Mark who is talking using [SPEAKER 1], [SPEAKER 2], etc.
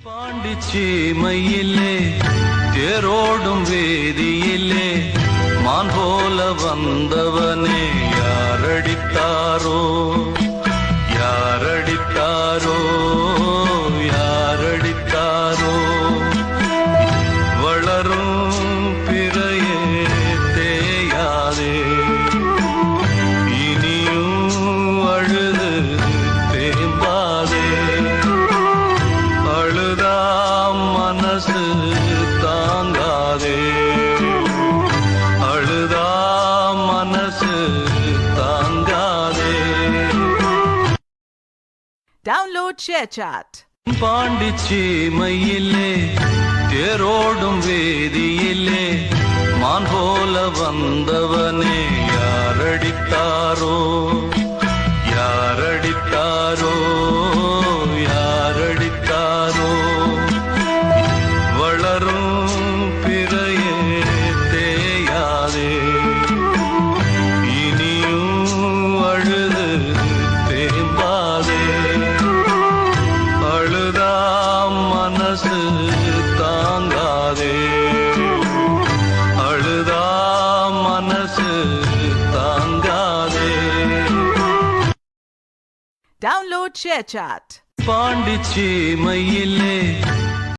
[SPEAKER 1] பாண்டிச்சேமையிலே தேரோடும் வேதியிலே மான் போல வந்தவனே யாரடித்தாரோ யாரடித்தாரோ யாரடித்தாரோ வளரும் பிறையே தேயாதே இனியும் அழுது தேம்பாதே அழுதா மனசு தாங்காதே அழுதா மனசு தாங்காதே.
[SPEAKER 2] Download ShareChat.
[SPEAKER 1] பாண்டிச்சேமையிலே தேரோடும் வேதியிலே மான் போல வந்தவனே யாரடித்தாரோ யாரடித்தாரோ யாரடித்தாரோ வளரும் பிறையே தேயாதே இனியும் அழுது தேம்பாதே அழுதா மனசு தாங்காதே அழுதா மனசு தாங்காதே.
[SPEAKER 2] Download ShareChat.
[SPEAKER 1] பாண்டிச்சேமையிலே